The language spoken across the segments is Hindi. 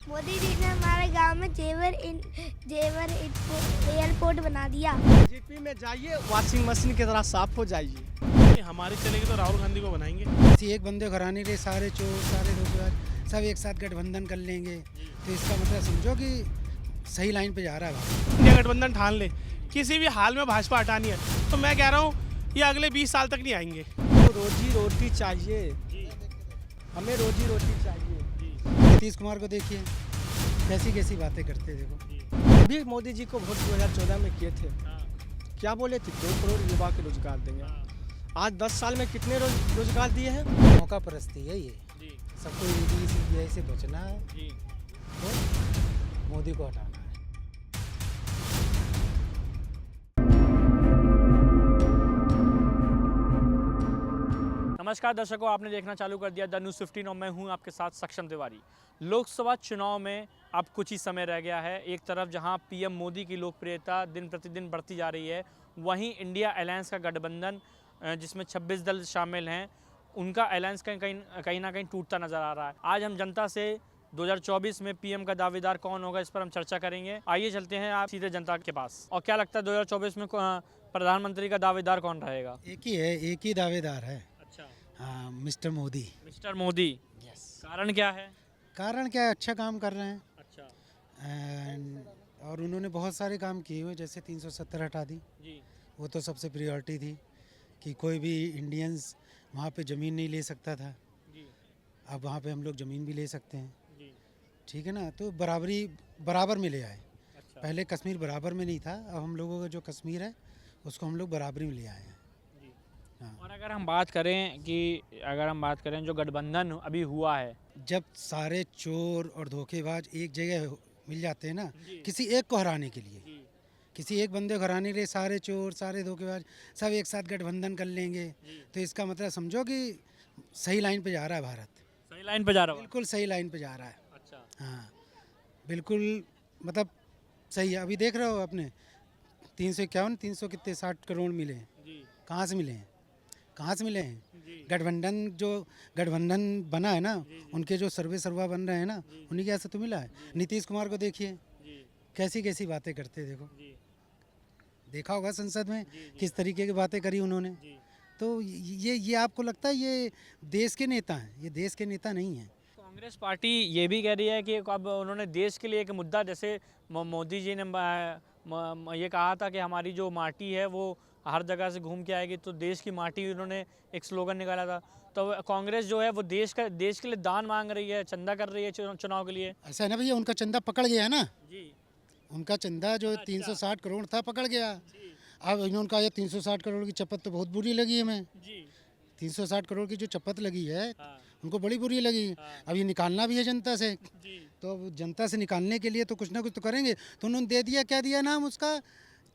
मोदी जी ने हमारे गांव में जेवर एयरपोर्ट बना दिया। बीजेपी में जाइए, वॉशिंग मशीन की तरह साफ हो जाइए। हमारी चलेगी तो राहुल गांधी को बनाएंगे। किसी एक बंदे को हराने के लिए सारे चोर सारे धोखेबाज सब एक साथ गठबंधन कर लेंगे, तो इसका मतलब समझो कि सही लाइन पे जा रहा है भारत। इंडिया गठबंधन ठान ले, किसी भी हाल में भाजपा हटानी है, तो मैं कह रहा हूँ ये अगले 20 साल तक नहीं आएंगे। तो रोजी रोटी चाहिए, हमें रोजी रोटी चाहिए। नीतीश कुमार को देखिए कैसी कैसी बातें करते, देखो भी मोदी जी को वोट 2014 में किए थे, क्या बोले थे 2 करोड़ युवा के रोजगार देंगे। आज 10 साल में कितने रोजगार दिए हैं। मौका परस्ती है ये, सबको ईडी सीबीआई से बचना है, तो मोदी को हटाना है। नमस्कार दर्शकों, आपने देखना चालू कर दिया द न्यूज़ 15 और मैं हूं आपके साथ सक्षम तिवारी। लोकसभा चुनाव में अब कुछ ही समय रह गया है। एक तरफ जहां पीएम मोदी की लोकप्रियता दिन प्रतिदिन बढ़ती जा रही है, वहीं इंडिया अलायंस का गठबंधन जिसमें 26 दल शामिल हैं, उनका अलायंस कहीं ना कहीं टूटता नज़र आ रहा है। आज हम जनता से 2024 में पीएम का दावेदार कौन होगा, इस पर हम चर्चा करेंगे। आइए चलते हैं आप सीधे जनता के पास। और क्या लगता है 2024 में प्रधानमंत्री का दावेदार कौन रहेगा? एक ही है, एक ही दावेदार है। अच्छा, हाँ, mister Modi. Mister Modi. Yes. कारण क्या है? कारण क्या है, अच्छा काम कर रहे हैं। अच्छा और उन्होंने बहुत सारे काम किए हुए, जैसे 370 हटा दी, जी वो तो सबसे प्रायोरिटी थी कि कोई भी इंडियंस वहाँ पे ज़मीन नहीं ले सकता था। जी अब वहाँ पे हम लोग ज़मीन भी ले सकते हैं, जी। ठीक है ना। तो बराबर में ले आए। अच्छा पहले कश्मीर बराबर में नहीं था, अब हम लोगों का जो कश्मीर है उसको हम लोग बराबरी में ले आए हैं। जी। हाँ। और अगर हम बात करें जो गठबंधन अभी हुआ है, जब सारे चोर और धोखेबाज एक जगह मिल जाते हैं ना, जी। किसी एक को हराने के लिए, जी किसी एक बंदे को हराने के लिए सारे चोर सारे धोखेबाज सब एक साथ गठबंधन कर लेंगे, तो इसका मतलब समझो कि सही लाइन पे जा रहा है भारत। सही लाइन पे जा रहा हूँ। बिल्कुल सही लाइन पे जा रहा है। अच्छा। हाँ, बिल्कुल मतलब सही है। अभी देख रहे हो आपने 300 कितने 60 करोड़ मिले हैं। जी कहाँ से मिले हैं, कहाँ से मिले हैं? जी गठबंधन बना है ना, उनके जो सर्वा बन रहे हैं ना, उन्हीं के ऐसे तो मिला है। नीतीश कुमार को देखिए जी कैसी कैसी बातें करते, देखो जी देखा होगा संसद में जी। किस तरीके की बातें करी उन्होंने। जी। तो ये आपको लगता है ये देश के नेता हैं? ये देश के नेता नहीं हैं। कांग्रेस पार्टी ये भी कह रही है कि अब उन्होंने देश के लिए एक मुद्दा, जैसे मोदी जी ने ये कहा था कि हमारी जो माटी है वो हर जगह से घूम के आएगी, तो देश की माटी उन्होंने एक स्लोगन निकाला था। तो कांग्रेस जो है वो देश के लिए दान मांग रही है, चंदा कर रही है चुनाव के लिए। ऐसा है ना भैया, उनका चंदा पकड़ गया है ना, जी उनका चंदा जो 360 करोड़ था पकड़ गया। अब इन्होंने ये 360 करोड़ की चपत तो बहुत बुरी लगी हमें। जी 360 करोड़ की जो चपत लगी है हाँ। उनको बड़ी बुरी लगी। अब ये निकालना भी है जनता से, जी तो अब जनता से निकालने के लिए तो कुछ ना कुछ तो करेंगे। तो उन्होंने दे दिया, क्या दिया नाम उसका,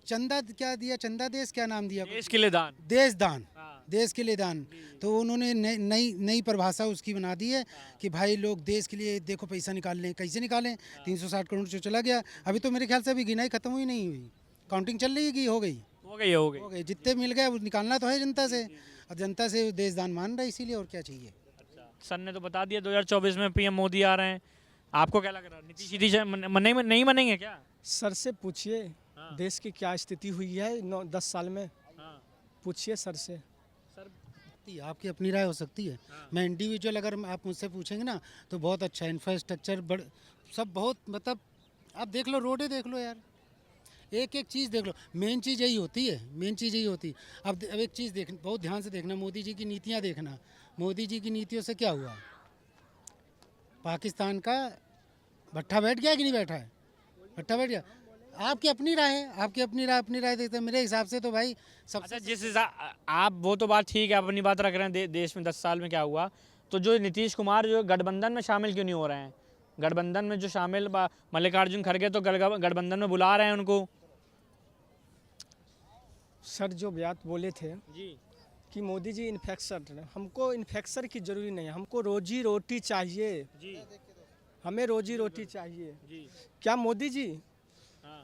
चंदा क्या दिया, चंदा देश क्या नाम दिया, देश के लिए दान। देश दान, हाँ। देश के लिए दान। तो उन्होंने नई परिभाषा उसकी बना दी है कि भाई लोग देश के लिए देखो पैसा निकाल लें। कैसे निकालें? 360 करोड़ जो चला गया, अभी तो मेरे ख्याल से अभी गिनाई खत्म हुई नहीं हुई, काउंटिंग चल रही है कि हो गई, हो गई। जितने मिल गए वो निकालना तो है जनता से। अब जनता से देश दान मान रहा है, इसीलिए और क्या चाहिए। सर ने तो बता दिया 2024 में पीएम मोदी आ रहे हैं। आपको क्या लग रहा है, नीतीश जी नहीं बनेंगे क्या? सर से पूछिए हाँ। देश की क्या स्थिति हुई है 10 साल में, हाँ। पूछिए सर से। सर आपकी अपनी राय हो सकती है। मैं इंडिविजुअल अगर आप मुझसे पूछेंगे ना तो बहुत अच्छा इंफ्रास्ट्रक्चर सब बहुत, मतलब आप देख लो, रोडें देख लो यार, एक एक चीज़ देख लो। मेन चीज़ यही होती है, मेन चीज़ यही होती है। अब एक चीज़ देख, बहुत ध्यान से देखना, मोदी जी की नीतियाँ देखना। मोदी जी की नीतियों से क्या हुआ, पाकिस्तान का भट्ठा बैठ गया कि नहीं बैठा है? भट्ठा बैठ गया। आपकी अपनी राय है, आपकी अपनी राय देखते हैं। मेरे हिसाब से तो भाई सबसे अच्छा, जिस हिसाब आप, वो तो बात ठीक है, आप अपनी बात रख रहे हैं देश में 10 साल में क्या हुआ, तो जो नीतीश कुमार जो गठबंधन में शामिल क्यों नहीं हो रहे हैं? गठबंधन में जो शामिल मल्लिकार्जुन खड़गे तो गठबंधन में बुला रहे हैं उनको। सर जो बात बोले थे जी कि मोदी जी इन्फेक्शन, हमको इन्फेक्शन की जरूरी नहीं है, हमको रोजी रोटी चाहिए। जी हमें रोजी रोटी चाहिए। जी क्या मोदी जी हाँ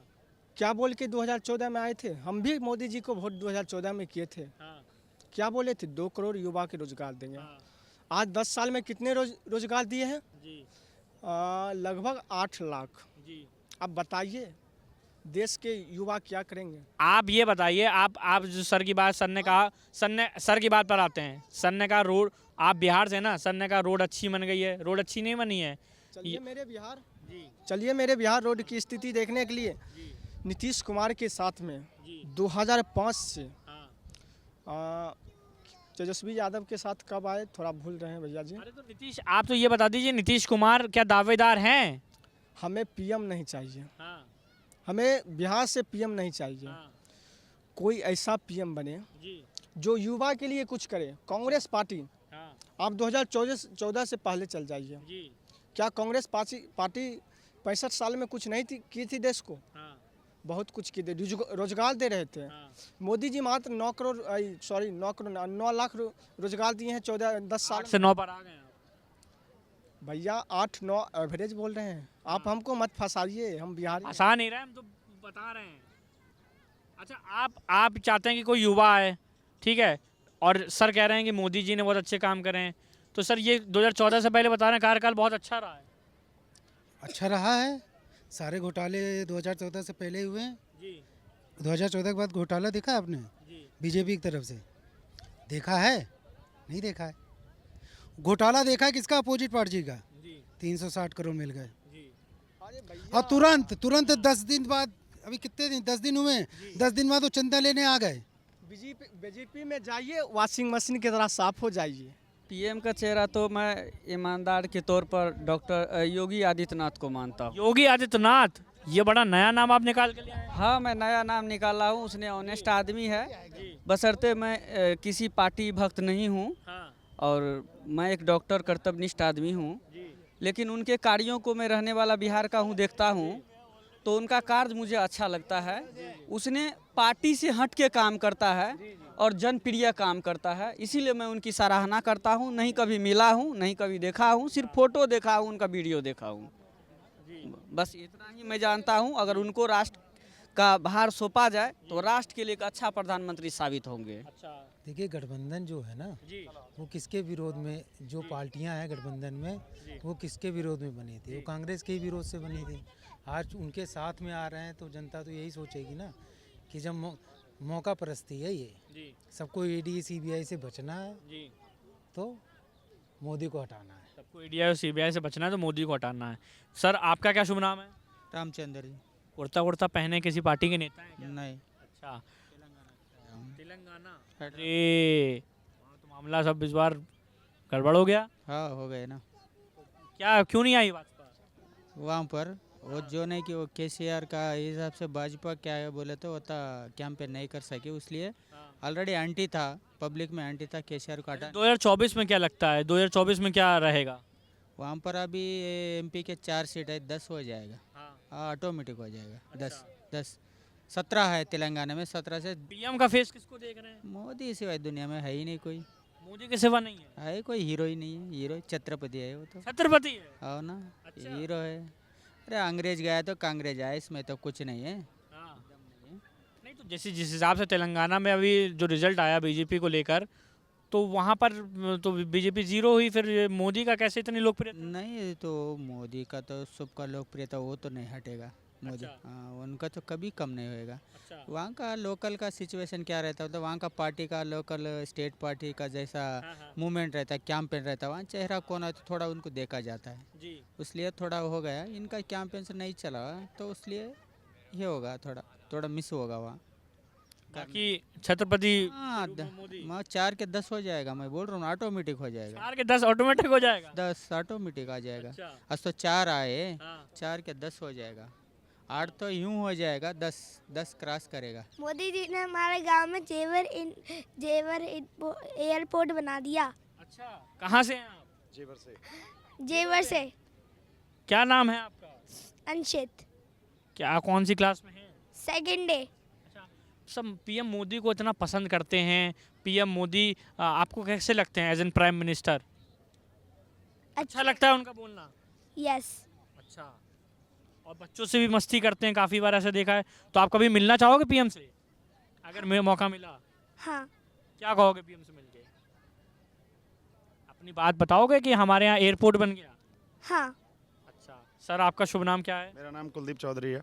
क्या बोल के 2014 में आए थे? हम भी मोदी जी को वोट 2014 में किए थे। हाँ क्या बोले थे 2 करोड़ युवा के रोजगार देंगे। हाँ। आज 10 साल में कितने रोजगार दिए हैं। जी लगभग 8 लाख। जी। अब बताइए देश के युवा क्या करेंगे। आप ये बताइए, आप जो सर की बात, सर ने कहा, सर की बात पर आते हैं। सर ने कहा रोड, आप बिहार से ना, सर ने कहा रोड अच्छी बन गई है। रोड अच्छी नहीं बनी है। चलिए मेरे बिहार रोड की स्थिति देखने के लिए नीतीश कुमार के साथ में 2005 से तेजस्वी यादव के साथ कब आए, थोड़ा भूल रहे हैं भैया जी। अरे तो नीतीश, आप तो ये बता दीजिए, नीतीश कुमार क्या दावेदार हैं? हमें पीएम नहीं चाहिए, हाँ, हमें बिहार से पीएम नहीं चाहिए। हाँ, कोई ऐसा पीएम बने जी, जो युवा के लिए कुछ करे। कांग्रेस पार्टी, हाँ, आप 2014 से पहले चल जाइए। जी, क्या कांग्रेस पार्टी 65 साल में कुछ नहीं थी की थी देश को? हाँ, बहुत कुछ की, रोजगार दे रहे थे। हाँ। मोदी जी मात्र 9 लाख रोजगार दिए हैं 10 साल 8 से 9 पर आ गए आप। भैया 8-9 एवरेज बोल रहे हैं आप। हमको मत फंसाइए, हम बिहारी हैं। आसान नहीं रहा है, हम तो बता रहे हैं। अच्छा, आप चाहते हैं कि कोई युवा आए, ठीक है, और सर कह रहे हैं कि मोदी जी ने बहुत अच्छे काम करे हैं, तो सर ये 2014 से पहले बता रहे हैं कार्यकाल बहुत अच्छा रहा है। अच्छा रहा है। सारे घोटाले 2014 से पहले हुए हैं। जी, 2014 के बाद घोटाला देखा आपने जी, बीजेपी की तरफ से? देखा है? नहीं देखा है। घोटाला देखा है किसका? अपोजिट पार्टी का। जी, 360 करोड़ मिल गए। जी, अरे भैया और तुरंत 10 दिन बाद, अभी कितने दिन, 10 दिन हुए, 10 दिन बाद वो चंदा लेने आ गए। बीजेपी में जाइए, वॉशिंग मशीन की तरह साफ हो जाइए। पीएम का चेहरा तो मैं ईमानदार के तौर पर डॉक्टर योगी आदित्यनाथ को मानता हूँ। योगी आदित्यनाथ, ये बड़ा नया नाम आप निकाल के लिए आए हैं। हाँ, मैं नया नाम निकाला हूँ। उसने ऑनेस्ट आदमी है, बशर्ते मैं किसी पार्टी भक्त नहीं हूँ, हाँ, और मैं एक डॉक्टर कर्तव्यनिष्ठ आदमी हूँ। लेकिन उनके कार्यों को मैं रहने वाला बिहार का हूँ, देखता हूँ, तो उनका कार्य मुझे अच्छा लगता है। उसने पार्टी से हट के काम करता है और जनप्रिय काम करता है, इसीलिए मैं उनकी सराहना करता हूँ। नहीं कभी मिला हूँ, नहीं कभी देखा हूँ, सिर्फ फोटो देखा हूँ, उनका वीडियो देखा हूँ। बस इतना ही मैं जानता हूँ। अगर उनको राष्ट्र का भार सौंपा जाए तो राष्ट्र के लिए एक अच्छा प्रधानमंत्री साबित होंगे। अच्छा, देखिए, गठबंधन जो है ना, जी, वो किसके विरोध में, जो पार्टियां हैं गठबंधन में, वो किसके विरोध में बनी थी? वो कांग्रेस के ही विरोध से बनी थी। आज उनके साथ में आ रहे हैं तो जनता तो यही सोचेगी ना कि जब मौका परस्ती है ये, जी, सबको ईडी सीबीआई से बचना है जी, तो मोदी को हटाना है। सबको ईडी और सीबीआई से बचना है तो मोदी को हटाना है। सर, आपका क्या शुभ नाम है? रामचंद्र जी। कुर्ता कुर्ता पहने किसी पार्टी के नेता हैं क्या? नहीं, अच्छा, तेलंगाना। अरे, वहाँ तो मामला सब इस बार गड़बड़ हो गया। हाँ हो गए ना। क्या, क्यों नहीं आई भाजपा? वहाँ पर वो जो नहीं कि वो केसीआर का हिसाब से भाजपा क्या है बोले तो वो कैंपेन नहीं कर सके, इसलिए ऑलरेडी एंटी था, पब्लिक में एंटी था केसीआर को हटा। 2024 में क्या लगता है, 2024 में क्या रहेगा? वहाँ पर अभी एमपी के 4 सीट है, 10 हो जाएगा। हाँ, ऑटोमेटिक हो जाएगा। 10 17 है तेलंगाना में, 17 से। पीएम का फेस किसको देख रहे हैं? मोदी सिवाय दुनिया में है ही नहीं कोई। मोदी के सिवा नहीं है? है कोई हीरो ही नहीं है। हीरो छत्रपति है वो तो। छत्रपति है। हाँ ना, अच्छा। हीरो है। अरे अंग्रेज गया तो कांग्रेस आया, इसमें तो कुछ नहीं है। हाँ। नहीं तो जिस हिसाब से तेलंगाना में अभी जो रिजल्ट आया बीजेपी को लेकर, तो वहाँ पर तो बीजेपी 0 हुई, फिर मोदी का कैसे इतनी लोकप्रियता? नहीं तो मोदी का तो सबका लोकप्रियता वो तो नहीं हटेगा। मोदी, अच्छा। हाँ, उनका तो कभी कम नहीं होएगा। अच्छा, वहाँ का लोकल का सिचुएशन क्या रहता है, तो वहाँ का पार्टी का लोकल स्टेट पार्टी का जैसा हाँ, मूवमेंट रहता है, कैंपेन रहता है, वहाँ चेहरा कौन है तो थोड़ा उनको देखा जाता है, जी, इसलिए थोड़ा हो गया। इनका कैंपेन से नहीं चला तो इसलिए ये होगा, थोड़ा मिस होगा वहाँ। बाकी छत्रपति हाँ, मोदी 4 के 10 हो जाएगा, मैं बोल रहा हूँ ऑटोमेटिक हो जाएगा। 4 के 10 ऑटोमेटिक हो जाएगा। 10 ऑटोमेटिक आ जाएगा। अच्छा, आज तो 4 आए, हाँ, 4 के 10 हो जाएगा। 8 तो यूं हो जाएगा, 10 क्रॉस करेगा। मोदी जी ने हमारे गांव में जेवर एयरपोर्ट बना दिया। अच्छा, कहाँ से हैं आप? जेवर से। क्या नाम है आपका? अंशित। क्या, कौन सी क्लास में हैं? Second day. अच्छा, सब पीएम मोदी को इतना पसंद करते हैं। पीएम मोदी आपको कैसे लगते हैं एज एन प्राइम मिनिस्टर? अच्छा लगता है उनका बोलना? यस। अच्छा, और बच्चों से भी मस्ती करते हैं, काफ़ी बार ऐसा देखा है। तो आप कभी मिलना चाहोगे पीएम से अगर मैं मौका मिला? हाँ। क्या कहोगे पीएम से मिलके? अपनी बात बताओगे कि हमारे यहाँ एयरपोर्ट बन गया? हाँ। सर आपका शुभ नाम क्या है? मेरा नाम कुलदीप चौधरी है।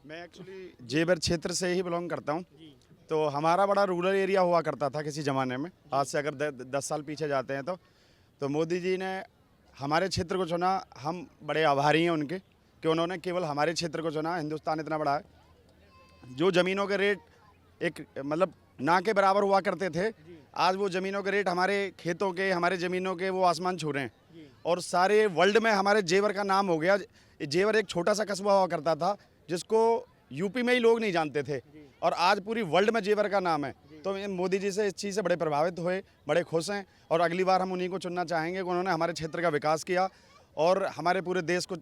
मैं एक्चुअली जेवर क्षेत्र से ही बिलोंग करता हूँ। तो हमारा बड़ा रूरल एरिया हुआ करता था किसी ज़माने में, आज से अगर 10 साल पीछे जाते हैं तो मोदी जी ने हमारे क्षेत्र को चुना। हम बड़े आभारी हैं उनके कि उन्होंने केवल हमारे क्षेत्र को चुना। हिंदुस्तान इतना बड़ा है, जो ज़मीनों के रेट एक मतलब ना के बराबर हुआ करते थे, आज वो ज़मीनों के रेट हमारे खेतों के, हमारे ज़मीनों के वो आसमान छू रहे हैं। और सारे वर्ल्ड में हमारे जेवर का नाम हो गया। जेवर एक छोटा सा कस्बा हुआ करता था जिसको यूपी में ही लोग नहीं जानते थे, और आज पूरी वर्ल्ड में जेवर का नाम है। तो मोदी जी से इस चीज़ से बड़े प्रभावित हुए, बड़े खुश हैं, और अगली बार हम उन्हीं को चुनना चाहेंगे कि उन्होंने हमारे क्षेत्र का विकास किया और हमारे पूरे देश को,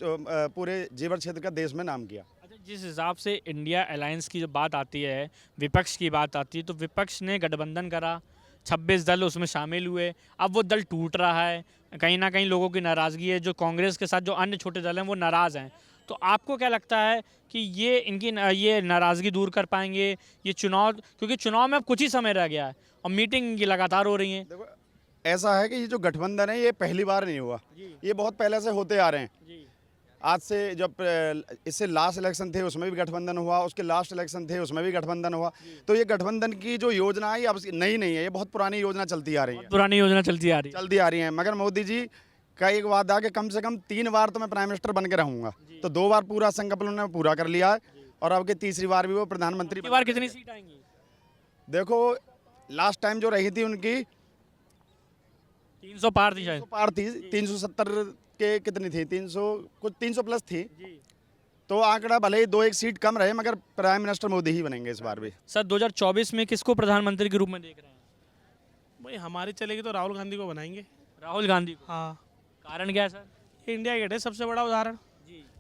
पूरे जेवर क्षेत्र का देश में नाम किया। अच्छा, जिस हिसाब से इंडिया अलायंस की जब बात आती है, विपक्ष की बात आती है, तो विपक्ष ने गठबंधन करा, 26 दल उसमें शामिल हुए, अब वो दल टूट रहा है। कहीं ना कहीं लोगों की नाराज़गी है, जो कांग्रेस के साथ जो अन्य छोटे दल हैं वो नाराज़ हैं। तो आपको क्या लगता है कि ये इनकी ये नाराज़गी दूर कर पाएंगे ये चुनाव, क्योंकि चुनाव में अब कुछ ही समय रह गया है और मीटिंग इनकी लगातार हो रही हैं? देखो, ऐसा है कि ये जो गठबंधन है ये पहली बार नहीं हुआ, ये बहुत पहले से होते आ रहे हैं। आज से जब इससे लास्ट इलेक्शन थे उसमें भी गठबंधन हुआ, उसके लास्ट इलेक्शन थे उसमें भी गठबंधन हुआ। तो ये गठबंधन की जो योजना है ये अब नई नहीं है, ये बहुत पुरानी योजना चलती आ रही है, पुरानी योजना चलती आ रही है। मगर मोदी जी का एक वादा कि कम से कम 3 बार तो मैं प्राइम मिनिस्टर बन के रहूँगा। तो 2 बार पूरा संकल्प उन्होंने पूरा कर लिया है, और अब के तीसरी बार भी वो प्रधानमंत्री। इस बार कितनी सीट आएंगी? देखो, लास्ट टाइम जो रही थी उनकी 300 पार थी शायद। 300 पार थी, 370 के कितनी थी, 300 कुछ 300 प्लस थी। तो आंकड़ा भले ही 2-1 सीट कम रहे, मगर प्राइम मिनिस्टर मोदी ही बनेंगे इस बार भी। सर 2024 में किसको प्रधानमंत्री के रूप में देख रहे हैं? भाई हमारी चलेगी तो राहुल गांधी को बनाएंगे। राहुल गांधी को? हाँ, कारण क्या है सर? ये इंडिया गेट है सबसे बड़ा उदाहरण।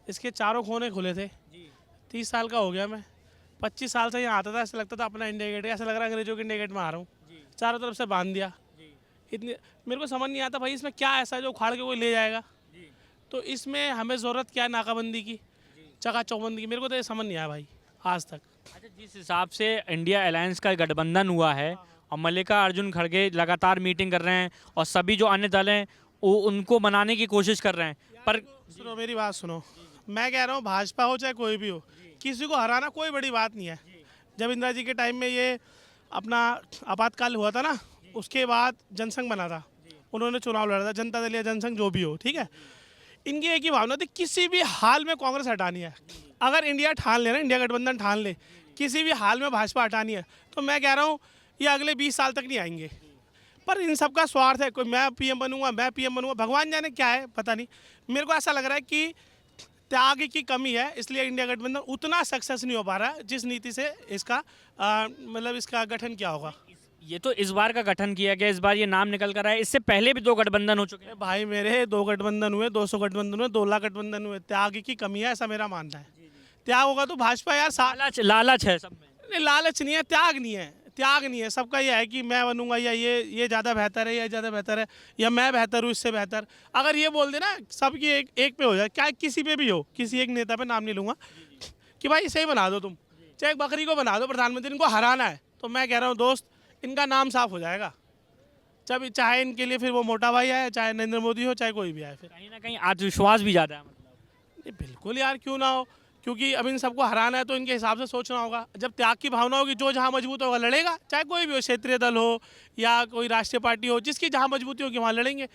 इसके चारों कोने खुले थे। 30 साल का हो गया मैं, 25 साल से यहाँ आता था, ऐसा लगता था अपना इंडिया गेट है, ऐसा लग रहा है अंग्रेजों के इंडिया गेट में आ रहा हूँ। चारों तरफ से बांध दिया। इतनी मेरे को समझ नहीं आता भाई इसमें क्या ऐसा है जो उखाड़ के कोई ले जाएगा। तो इसमें हमें ज़रूरत क्या है नाकाबंदी की, चका चौबंदी की? मेरे को तो ये समझ नहीं आया भाई आज तक। अच्छा, जिस हिसाब से इंडिया अलायंस का गठबंधन हुआ है और मल्लिकार्जुन खड़गे लगातार मीटिंग कर रहे हैं और सभी जो अन्य दल हैं वो उनको मनाने की कोशिश कर रहे हैं, पर सुनो मेरी बात सुनो, मैं कह रहा हूँ भाजपा हो चाहे कोई भी हो, किसी को हराना कोई बड़ी बात नहीं है। जब इंदिरा जी के टाइम में ये अपना आपातकाल हुआ था ना, उसके बाद जनसंघ बना था, उन्होंने चुनाव लड़ा था, जनता दल या जनसंघ जो भी हो, ठीक है। इनकी एक ही भावना थी, किसी भी हाल में कांग्रेस हटानी है। अगर इंडिया ठान ले ना, इंडिया गठबंधन ठान ले, किसी भी हाल में भाजपा हटानी है, तो मैं कह रहा हूँ ये अगले 20 साल तक नहीं आएंगे। पर इन सबका स्वार्थ है, कोई मैं पीएम बनूंगा, मैं पीएम बनूंगा, भगवान जाने क्या है पता नहीं। मेरे को ऐसा लग रहा है कि त्याग की कमी है, इसलिए इंडिया गठबंधन उतना सक्सेस नहीं हो पा रहा है जिस नीति से इसका मतलब इसका गठन किया होगा। ये तो इस बार का गठन किया गया, इस बार ये नाम निकल कर आया, इससे पहले भी 2 गठबंधन हो चुके हैं। भाई मेरे 2 गठबंधन हुए, 200 गठबंधन हुए, 2 लाख गठबंधन हुए, त्याग की कमी है ऐसा मेरा मानना है। त्याग होगा तो भाजपा यार लालच है सब में। नहीं, लालच नहीं है, त्याग नहीं है, त्याग नहीं है। सबका ये है कि मैं बनूंगा या ये ज़्यादा बेहतर है, या ज़्यादा बेहतर है, या मैं बेहतर हूँ इससे बेहतर। अगर ये बोल दे ना सबकी एक पे हो जाए, क्या किसी पे भी हो, किसी एक नेता पे नाम नहीं लूँगा, कि भाई सही बना दो तुम, चाहे एक बकरी को बना दो प्रधानमंत्री, इनको हराना है, तो मैं कह रहा हूँ दोस्त इनका नाम साफ हो जाएगा। जब चाहे इनके लिए फिर वो मोटा भाई आए, चाहे नरेंद्र मोदी हो, चाहे कोई भी आए, फिर कहीं ना कहीं आत्मविश्वास भी ज़्यादा है मतलब। नहीं, बिल्कुल यार, क्यों ना हो, क्योंकि अब इन सबको हराना है तो इनके हिसाब से सोचना होगा। जब त्याग की भावना होगी, जो जहाँ मजबूत होगा लड़ेगा, चाहे कोई भी हो, क्षेत्रीय दल हो या कोई राष्ट्रीय पार्टी हो, जिसकी जहाँ मजबूती होगी वहाँ लड़ेंगे।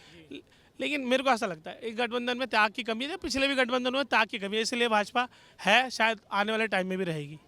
लेकिन मेरे को ऐसा लगता है इस गठबंधन में त्याग की कमी है, पिछले भी गठबंधन में त्याग की कमी है, इसलिए भाजपा है, शायद आने वाले टाइम में भी रहेगी।